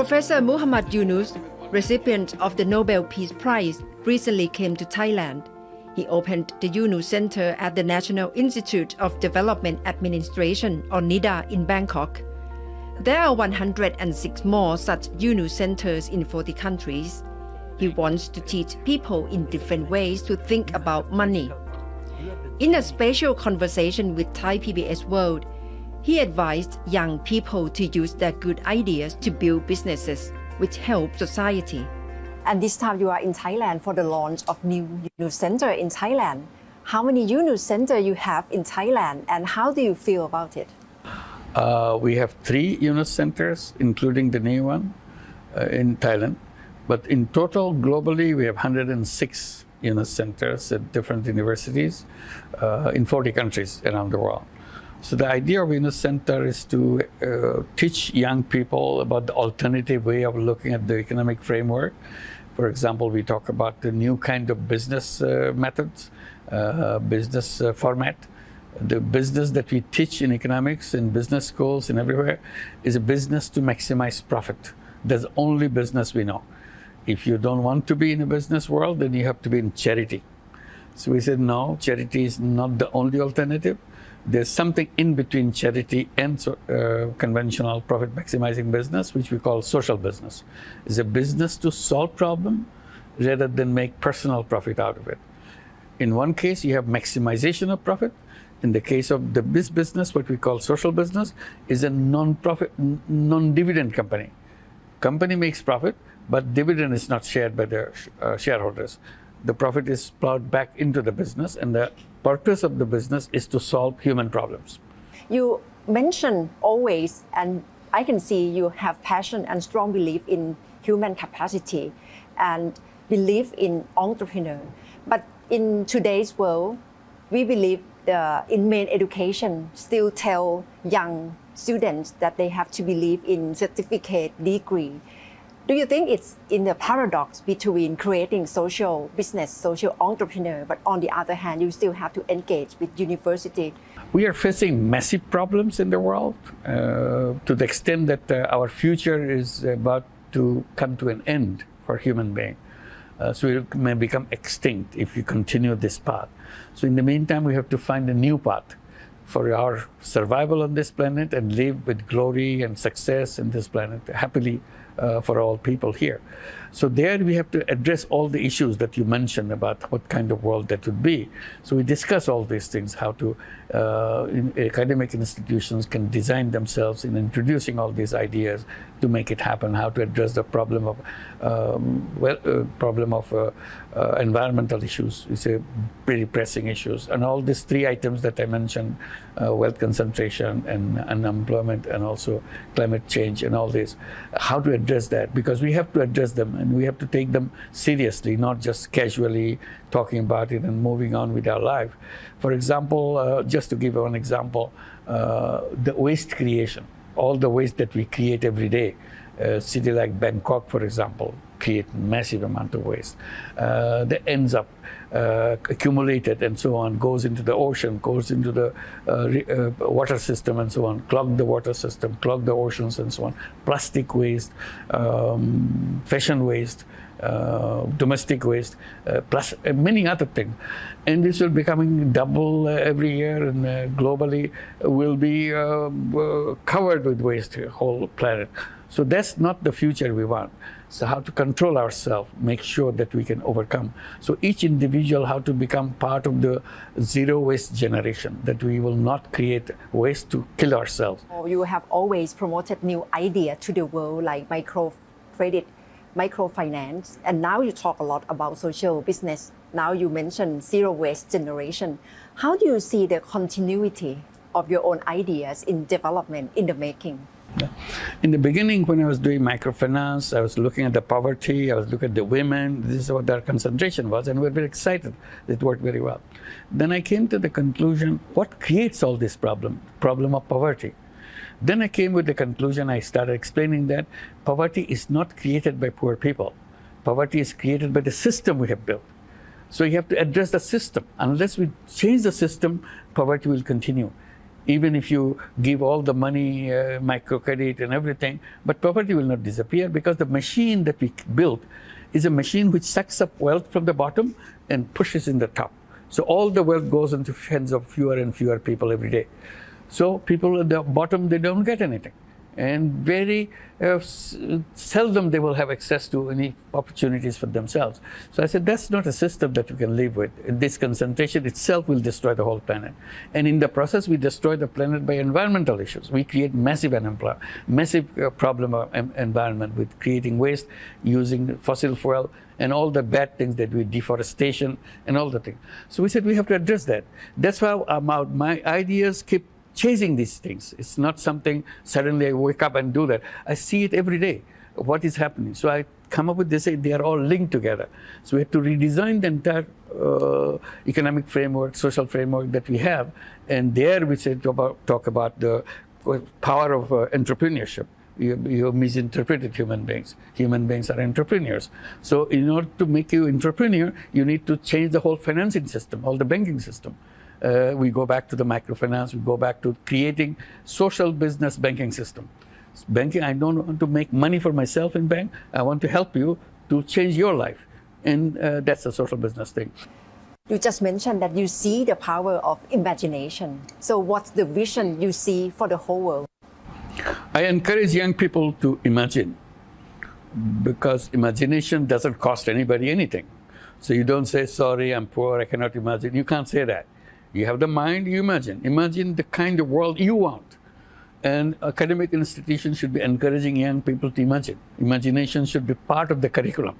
Professor Muhammad Yunus, recipient of the Nobel Peace Prize, recently came to Thailand. He opened the Yunus Centre at the National Institute of Development Administration, or NIDA, in Bangkok. There are 106 more such Yunus Centres in 40 countries. He wants to teach people in different ways to think about money. In a special conversation with Thai PBS World, he advised young people to use their good ideas to build businesses which help society. And this time you are in Thailand for the launch of new Yunus Centre in Thailand. How many Yunus Centre you have in Thailand and how do you feel about it? We have 3 Yunus Centres, including the new one in Thailand. But in total, globally, we have 106 Yunus Centres at different universities in 40 countries around the world. So the idea of Yunus Centre is to teach young people about the alternative way of looking at the economic framework. For example, we talk about the new kind of business methods, business format. The business that we teach in economics, in business schools, and everywhere is a business to maximize profit. That's the only business we know. If you don't want to be in a business world, then you have to be in charity. So we said, no, charity is not the only alternative. There's something in between charity and conventional profit maximizing business, which we call social business. It's a business to solve problem rather than make personal profit out of it. In one case, you have maximization of profit. In the case of the business, what we call social business, is a non-profit, non-dividend company. Company makes profit, but dividend is not shared by the shareholders. The profit is plowed back into the business, and the purpose of the business is to solve human problems. You mention always, and I can see you have passion and strong belief in human capacity and belief in entrepreneur. But in today's world, we believe in main education still tell young students that they have to believe in certificate degree. Do you think it's in the paradox between creating social business, social entrepreneur, but on the other hand, you still have to engage with university? We are facing massive problems in the world to the extent that our future is about to come to an end for human beings. So we may become extinct if we continue this path. So in the meantime, we have to find a new path for our survival on this planet and live with glory and success in this planet happily for all people here. So there we have to address all the issues that you mentioned about what kind of world that would be. So we discuss all these things, how to academic institutions can design themselves in introducing all these ideas to make it happen, how to address the problem of environmental issues. It's a very pressing issues. And all these 3 items that I mentioned, wealth concentration and unemployment and also climate change and all this, how to address that, because we have to address them and we have to take them seriously, not just casually talking about it and moving on with our life. For example, just to give one example, the waste creation, all the waste that we create every day. A city like Bangkok, for example, create massive amount of waste that ends up accumulated and so on, goes into the ocean, goes into the water system and so on, clog the water system, clog the oceans and so on. Plastic waste, fashion waste, domestic waste, plus many other things. And this will be becoming double every year, and globally will be covered with waste, whole planet. So that's not the future we want. So how to control ourselves, make sure that we can overcome. So each individual, how to become part of the zero waste generation, that we will not create waste to kill ourselves. You have always promoted new idea to the world like microcredit, microfinance, and now you talk a lot about social business. Now you mentioned zero waste generation. How do you see the continuity of your own ideas in development, in the making? In the beginning, when I was doing microfinance, I was looking at the poverty, I was looking at the women, this is what their concentration was, and we were very excited. It worked very well. Then I came to the conclusion, what creates all this problem of poverty? Then I came with the conclusion, I started explaining that poverty is not created by poor people. Poverty is created by the system we have built. So you have to address the system. Unless we change the system, poverty will continue. even if you give all the money, microcredit and everything, but poverty will not disappear because the machine that we built is a machine which sucks up wealth from the bottom and pushes in the top. So all the wealth goes into hands of fewer and fewer people every day. So people at the bottom, they don't get anything. And very seldom they will have access to any opportunities for themselves. So I said, that's not a system that we can live with. This concentration itself will destroy the whole planet. And in the process, we destroy the planet by environmental issues. We create massive unemployment, massive problem of environment with creating waste, using fossil fuel, and all the bad things that we, deforestation, and all the things. So we said we have to address that. That's why my ideas keep chasing these things. It's not something suddenly I wake up and do that. I see it every day, what is happening. So I come up with this, they are all linked together. So we have to redesign the entire economic framework, social framework that we have. And there we say talk about the power of entrepreneurship. You misinterpreted human beings. Human beings are entrepreneurs. So in order to make you entrepreneur, you need to change the whole financing system, all the banking system. We go back to the microfinance, we go back to creating social business banking system. Banking, I don't want to make money for myself in bank. I want to help you to change your life. And that's a social business thing. You just mentioned that you see the power of imagination. So what's the vision you see for the whole world? I encourage young people to imagine, because imagination doesn't cost anybody anything. So you don't say, sorry, I'm poor, I cannot imagine. You can't say that. You have the mind, you imagine. Imagine the kind of world you want. And academic institutions should be encouraging young people to imagine. Imagination should be part of the curriculum.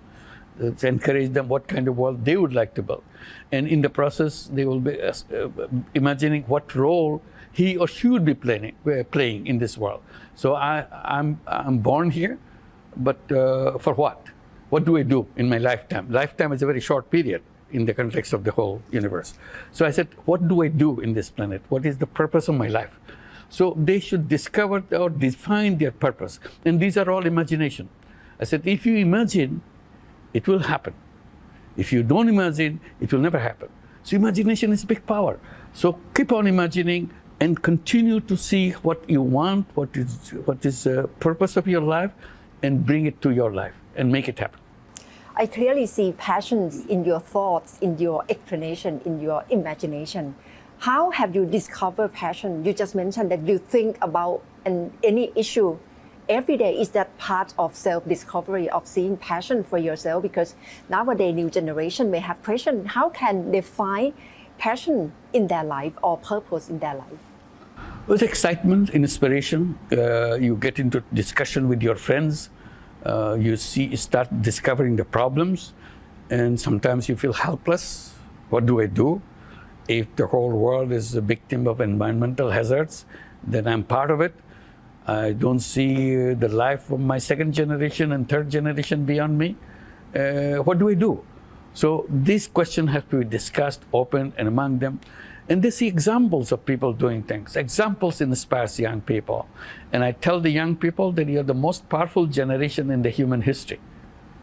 To encourage them what kind of world they would like to build. And in the process, they will be imagining what role he or she would be playing in this world. So I'm born here, but for what? What do I do in my lifetime? Lifetime is a very short period in the context of the whole universe. So I said, what do I do in this planet? What is the purpose of my life? So they should discover or define their purpose. And these are all imagination. I said, if you imagine, it will happen. If you don't imagine, it will never happen. So imagination is big power. So keep on imagining and continue to see what you want, what is the purpose of your life, and bring it to your life and make it happen. I clearly see passions in your thoughts, in your explanation, in your imagination. How have you discovered passion? You just mentioned that you think about any issue every day. Is that part of self-discovery, of seeing passion for yourself? Because nowadays, new generation may have passion. How can they find passion in their life or purpose in their life? With excitement, inspiration, you get into discussion with your friends. You start discovering the problems, and sometimes you feel helpless. What do I do? If the whole world is a victim of environmental hazards, then I'm part of it. I don't see the life of my second generation and third generation beyond me. What do I do? So these questions have to be discussed open and among them. And they see examples of people doing things. Examples inspire young people. And I tell the young people that you're the most powerful generation in the human history.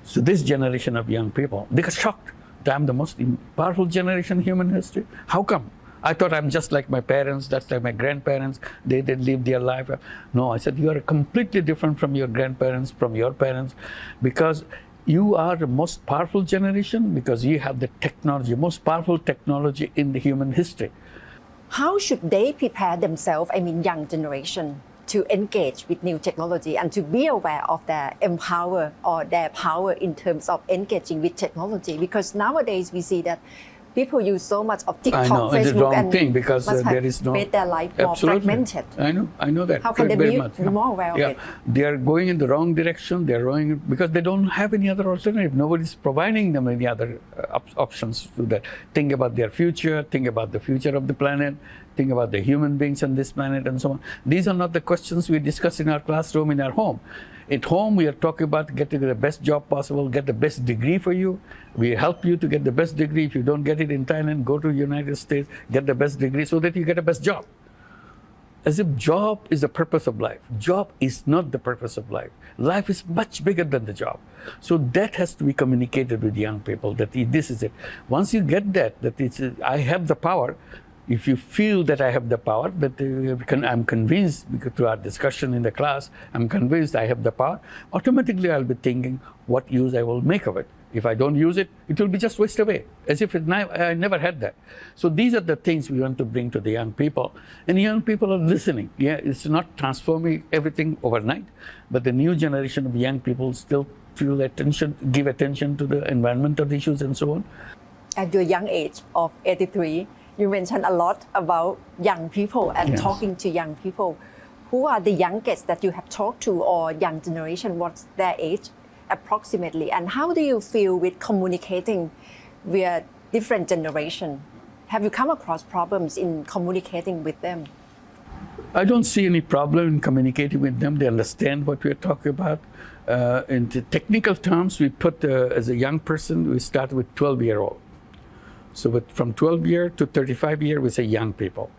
So this generation of young people, they got shocked that I'm the most powerful generation in human history. How come? I thought I'm just like my parents, just like my grandparents. They live their life. No, I said, you are completely different from your grandparents, from your parents, because you are the most powerful generation because you have the technology, most powerful technology in the human history. How should they prepare themselves, young generation, to engage with new technology and to be aware of their power in terms of engaging with technology? Because nowadays we see that people use so much of TikTok, I know, Facebook, it's the wrong and thing because there is no made their life more fragmented. I know that. How can they very be much. more aware of it? They are going in the wrong direction. They are going because they don't have any other alternative. Nobody's providing them any other options to that. Think about their future. Think about the future of the planet. Think about the human beings on this planet and so on. These are not the questions we discuss in our classroom, in our home. At home, we are talking about getting the best job possible, get the best degree for you. We help you to get the best degree. If you don't get it in Thailand, go to the United States, get the best degree so that you get the best job. As if job is the purpose of life. Job is not the purpose of life. Life is much bigger than the job. So that has to be communicated with young people, that this is it. Once you get that I have the power, If you feel that I have the power, but I'm convinced, because through our discussion in the class, I'm convinced I have the power, automatically I'll be thinking what use I will make of it. If I don't use it, it will be just waste away, as if I never had that. So these are the things we want to bring to the young people. And young people are listening. Yeah, it's not transforming everything overnight, but the new generation of young people still give attention to the environmental issues and so on. At your young age of 83, you mentioned a lot about young people and Yes. talking to young people. Who are the youngest that you have talked to, or young generation? What's their age approximately? And how do you feel with communicating with different generation? Have you come across problems in communicating with them? I don't see any problem in communicating with them. They understand what we're talking about. In the technical terms, we put, as a young person, we start with 12-year-old. So from 12-year to 35-year, we say young people.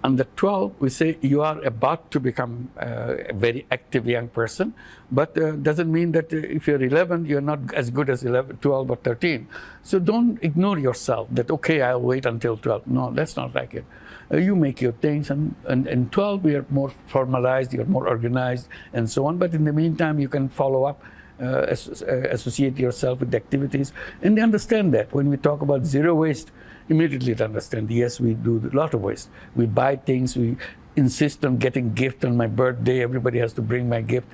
Under 12, we say you are about to become a very active young person, but doesn't mean that if you're 11, you're not as good as 11, 12 or 13. So don't ignore yourself that, okay, I'll wait until 12. No, that's not like it. You make your things, and 12, we are more formalized, you're more organized, and so on. But in the meantime, you can follow up, associate yourself with activities, and they understand that. When we talk about zero waste, immediately they understand, yes, we do a lot of waste. We buy things, we insist on getting gift on my birthday, everybody has to bring my gift.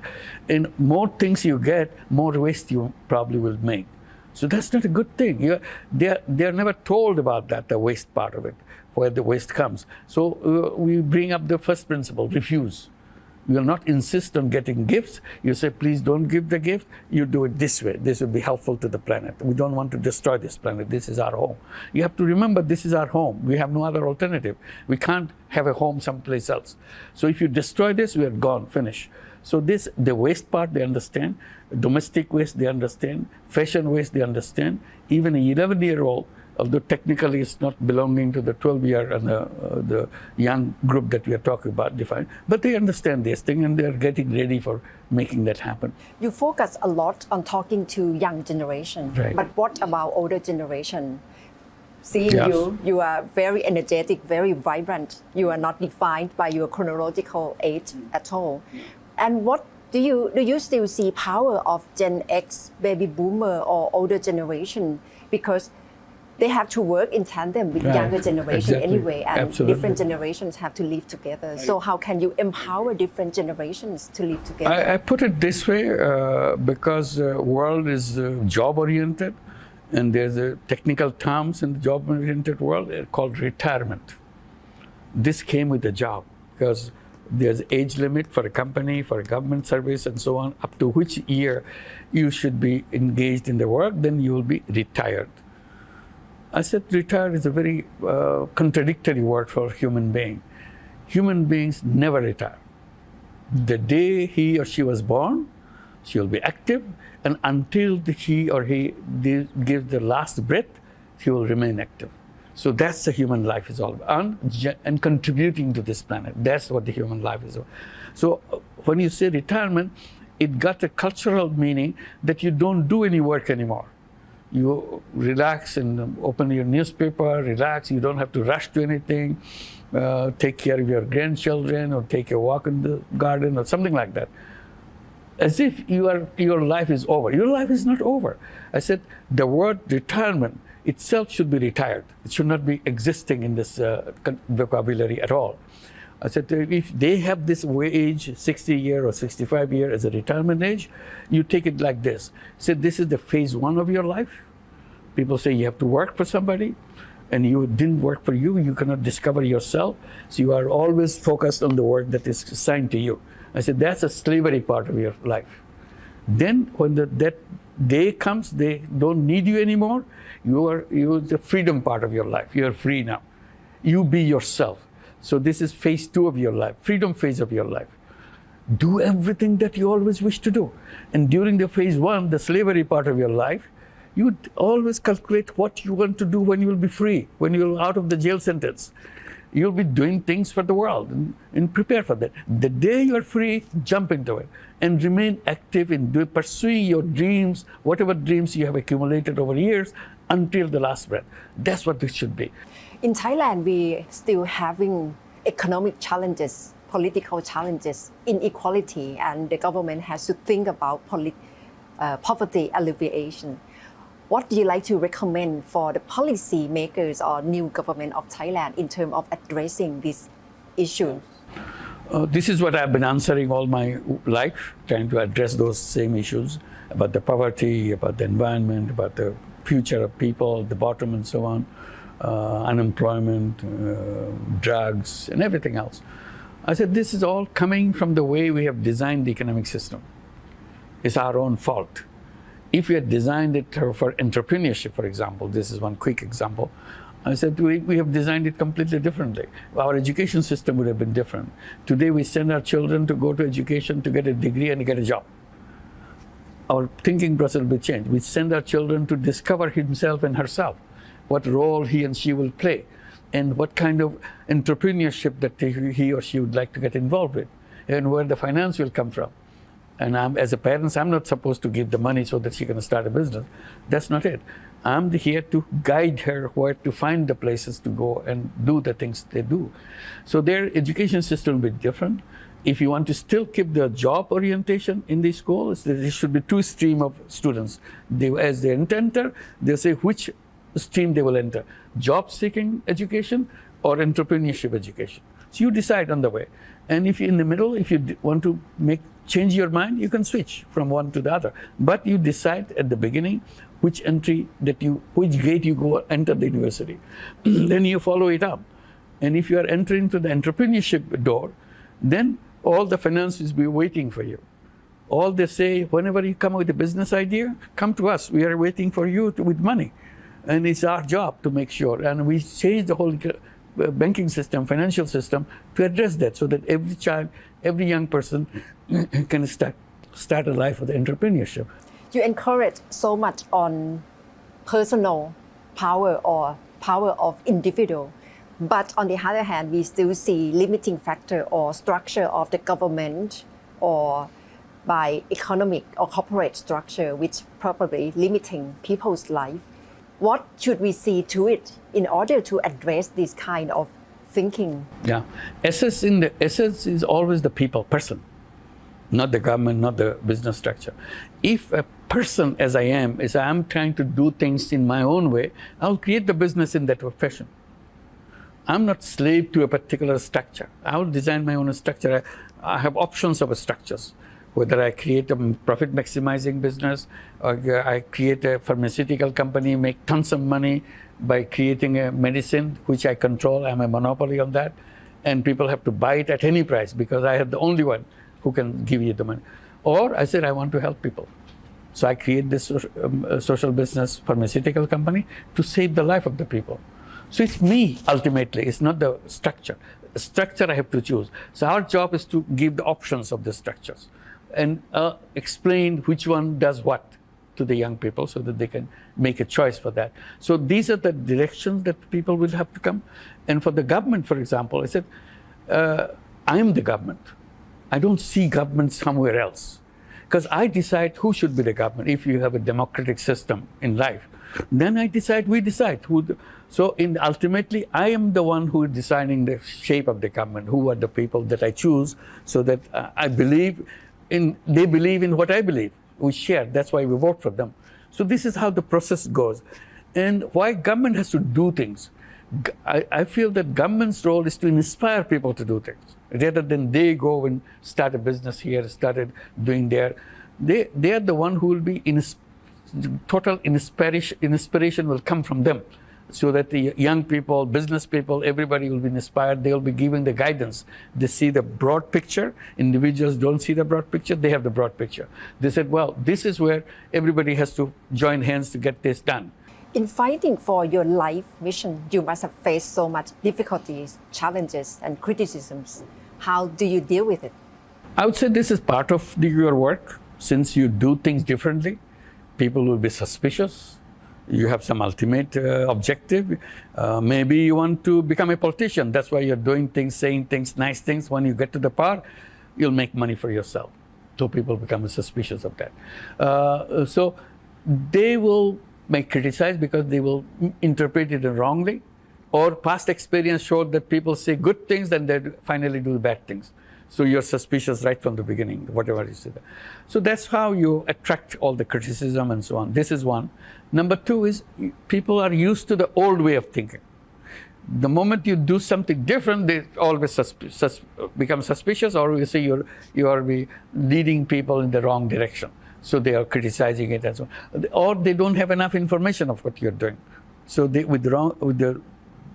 And more things you get, more waste you probably will make. So that's not a good thing. They're never told about that, the waste part of it, where the waste comes. So we bring up the first principle, refuse. You will not insist on getting gifts. You say, please don't give the gift. You do it this way. This will be helpful to the planet. We don't want to destroy this planet. This is our home. You have to remember this is our home. We have no other alternative. We can't have a home someplace else. So if you destroy this, we are gone, finish. So the waste part, they understand. Domestic waste, they understand. Fashion waste, they understand. Even an 11-year-old, although technically it's not belonging to the 12-year and the young group that we are talking about, defined, but they understand this thing and they are getting ready for making that happen. You focus a lot on talking to young generation, Right. but what about older generation? Seeing Yes. you are very energetic, very vibrant. You are not defined by your chronological age at all. And what do you still see power of Gen X, baby boomer, or older generation? Because they have to work in tandem with Right. younger generation Exactly. anyway, and Absolutely. different generations have to live together. So how can you empower different generations to live together? I put it this way, because the world is job-oriented, and there's a technical terms in the job-oriented world called retirement. This came with the job, because there's age limit for a company, for a government service, and so on, up to which year you should be engaged in the work, then you will be retired. I said retired is a very contradictory word for a human being. Human beings never retire. The day he or she was born, she will be active, and until he or he gives the last breath, he will remain active. So that's the human life is all about, and contributing to this planet. That's what the human life is about. So when you say retirement, it got a cultural meaning that you don't do any work anymore. You relax and open your newspaper, relax. You don't have to rush to anything. Take care of your grandchildren, or take a walk in the garden, or something like that. As if your life is over. Your life is not over. I said the word retirement itself should be retired. It should not be existing in this vocabulary at all. I said, if they have this age, 60 year or 65 year as a retirement age, you take it like this. So this is the phase 1 of your life. People say you have to work for somebody, and you didn't work for you. You cannot discover yourself. So you are always focused on the work that is assigned to you. I said, that's a slavery part of your life. Then when that day comes, they don't need you anymore. You're the freedom part of your life. You're free now. You be yourself. So this is phase 2 of your life, freedom phase of your life. Do everything that you always wish to do. And during the phase 1, the slavery part of your life, you would always calculate what you want to do when you will be free, when you're out of the jail sentence. You'll be doing things for the world and prepare for that. The day you're free, jump into it and remain active in pursuing your dreams, whatever dreams you have accumulated over years, until the last breath. That's what it should be. In Thailand, we still having economic challenges, political challenges, inequality, and the government has to think about poverty alleviation. What do you like to recommend for the policy makers or new government of Thailand in terms of addressing this issue? This is what I've been answering all my life, trying to address those same issues about the poverty, about the environment, about the future of people, the bottom and so on, unemployment, drugs, and everything else. I said, this is all coming from the way we have designed the economic system. It's our own fault. If we had designed it for entrepreneurship, for example, this is one quick example, I said, we have designed it completely differently. Our education system would have been different. Today, we send our children to go to education to get a degree and get a job. Our thinking process will be changed. We send our children to discover himself and herself, what role he and she will play, and what kind of entrepreneurship that he or she would like to get involved with, and where the finance will come from. And as a parent, I'm not supposed to give the money so that she can start a business. That's not it. I'm here to guide her where to find the places to go and do the things they do. So their education system will be different. If you want to still keep the job orientation in the schools, there should be two streams of students. As they enter, they say which stream they will enter, job-seeking education or entrepreneurship education. So you decide on the way. And if you're in the middle, if you want to change your mind, you can switch from one to the other. But you decide at the beginning which gate you go enter the university. Then you follow it up. And if you are entering to the entrepreneurship door, then all the finances will be waiting for you. All they say, whenever you come with a business idea, come to us. We are waiting for you with money. And it's our job to make sure. And we change the whole banking system, financial system to address that so that every child, every young person can start a life with entrepreneurship. You encourage so much on personal power or power of individual. But on the other hand, we still see limiting factor or structure of the government or by economic or corporate structure, which probably limiting people's life. What should we see to it in order to address this kind of thinking? Yeah, essence is always the people, person, not the government, not the business structure. If a person, as I am, I'm trying to do things in my own way, I'll create the business in that fashion. I'm not slave to a particular structure. I will design my own structure. I have options of structures. Whether I create a profit maximizing business or I create a pharmaceutical company, make tons of money by creating a medicine, which I control, I'm a monopoly on that, and people have to buy it at any price because I am the only one who can give you the money. Or I said, I want to help people. So I create this social business pharmaceutical company to save the life of the people. So it's me, ultimately, it's not the structure. The structure I have to choose. So our job is to give the options of the structures and explain which one does what to the young people so that they can make a choice for that. So these are the directions that people will have to come. And for the government, for example, I said, I am the government. I don't see government somewhere else. Because I decide who should be the government. If you have a democratic system in life, then we decide. So ultimately, I am the one who is deciding the shape of the government, who are the people that I choose, so that they believe in what I believe. We share, that's why we vote for them. So this is how the process goes. And why government has to do things. I feel that government's role is to inspire people to do things, rather than they go and start a business here, started doing there. They are the one who will be total inspiration will come from them, so that the young people, business people, everybody will be inspired. They will be given the guidance. They see the broad picture. Individuals don't see the broad picture. They have the broad picture. They said, well, this is where everybody has to join hands to get this done. In fighting for your life mission, you must have faced so much difficulties, challenges, and criticisms. How do you deal with it? I would say this is part of your work. Since you do things differently, people will be suspicious. You have some ultimate objective. Maybe you want to become a politician. That's why you're doing things, saying things, nice things. When you get to the power, you'll make money for yourself. So people become suspicious of that. So they will may criticize because they will interpret it wrongly, Or past experience showed that people say good things, then they finally do bad things. So you're suspicious right from the beginning, whatever you say. So that's how you attract all the criticism and so on. This is one. Number two is people are used to the old way of thinking. The moment you do something different, they always become suspicious, or you say you are leading people in the wrong direction. So they are criticizing it and so on. Or they don't have enough information of what you're doing. So with the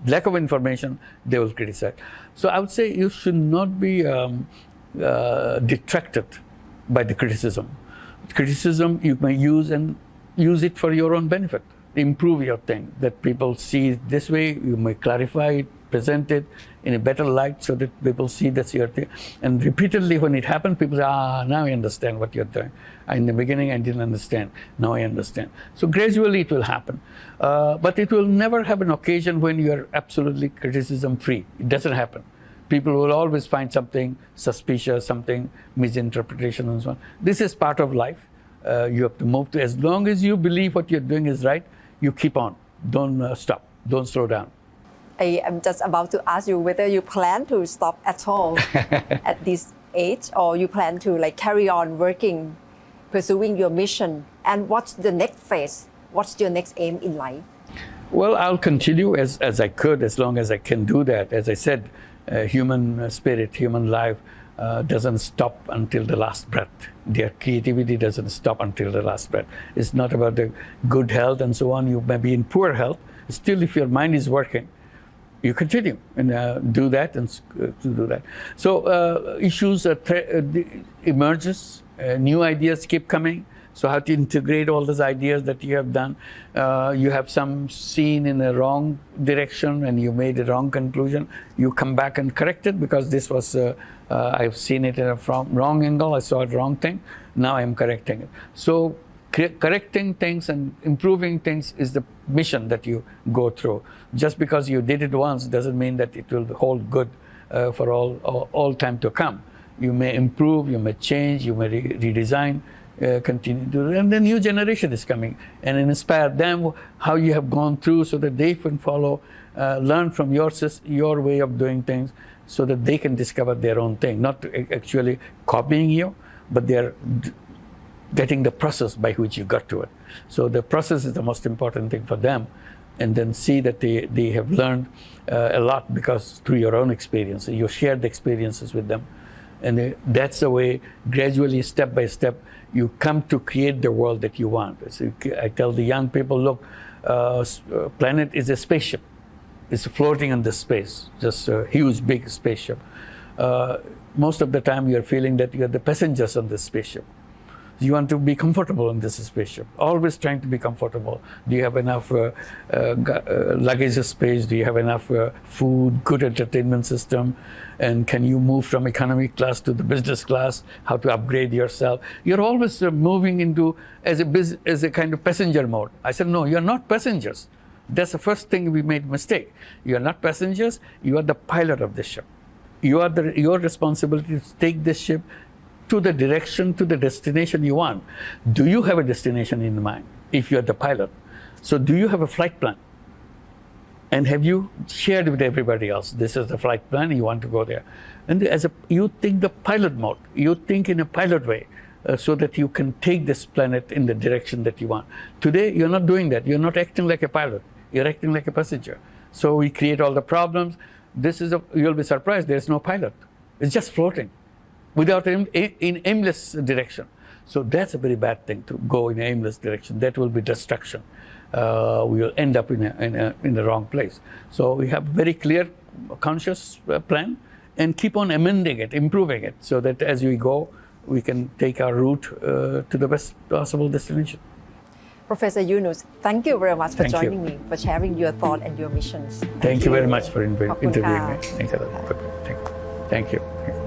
lack of information, they will criticize. So I would say you should not be detracted by the criticism. Criticism you may use it for your own benefit. Improve your thing, that people see it this way. You may clarify it, present it in a better light so that people see that's your thing. And repeatedly when it happens, people say, now I understand what you're doing. In the beginning, I didn't understand. Now I understand. So gradually it will happen. But it will never have an occasion when you are absolutely criticism-free. It doesn't happen. People will always find something suspicious, something misinterpretation and so on. This is part of life. You have to move to, as long as you believe what you're doing is right, you keep on. Don't stop. Don't slow down. I am just about to ask you whether you plan to stop at all at this age, or you plan to carry on working, pursuing your mission. And what's the next phase? What's your next aim in life? Well, I'll continue as I could, as long as I can do that. As I said, human spirit, human life doesn't stop until the last breath. Their creativity doesn't stop until the last breath. It's not about the good health and so on. You may be in poor health. Still, if your mind is working, you continue and do that and to do that. So issues emerges, new ideas keep coming. So how to integrate all those ideas that you have done. You have some seen in the wrong direction and you made a wrong conclusion. You come back and correct it because this was, I've seen it from wrong angle. I saw it wrong thing. Now I'm correcting it. So correcting things and improving things is the mission that you go through. Just because you did it once doesn't mean that it will hold good for all time to come. You may improve, you may change, you may redesign. Continue to, and the new generation is coming, and inspire them how you have gone through, so that they can follow, learn from your way of doing things, so that they can discover their own thing. Not actually copying you, but they are getting the process by which you got to it. So the process is the most important thing for them, and then see that they have learned a lot because through your own experiences, you shared the experiences with them. And that's the way, gradually, step by step, you come to create the world that you want. So I tell the young people, look, planet is a spaceship. It's floating in the space, just a huge, big spaceship. Most of the time, you're feeling that you're the passengers on this spaceship. You want to be comfortable in this spaceship, always trying to be comfortable. Do you have enough luggage space? Do you have enough food, good entertainment system? And can you move from economy class to the business class? How to upgrade yourself? You're always moving into as a kind of passenger mode. I said, no, you're not passengers. That's the first thing we made mistake. You're not passengers, you are the pilot of the ship. Your responsibility is to take this ship to the direction, to the destination you want. Do you have a destination in mind if you're the pilot? So do you have a flight plan? And have you shared with everybody else, this is the flight plan, you want to go there? And you think the pilot mode, you think in a pilot way, so that you can take this planet in the direction that you want. Today, you're not doing that. You're not acting like a pilot. You're acting like a passenger. So we create all the problems. You'll be surprised, there's no pilot. It's just floating without in aimless direction. So that's a very bad thing, to go in an aimless direction. That will be destruction. We will end up in the wrong place. So we have very clear, conscious plan, and keep on amending it, improving it, so that as we go, we can take our route to the best possible destination. Professor Yunus, thank you very much for joining me, for sharing your thought and your missions. Thank you very much for interviewing me. Thank you. Thank you.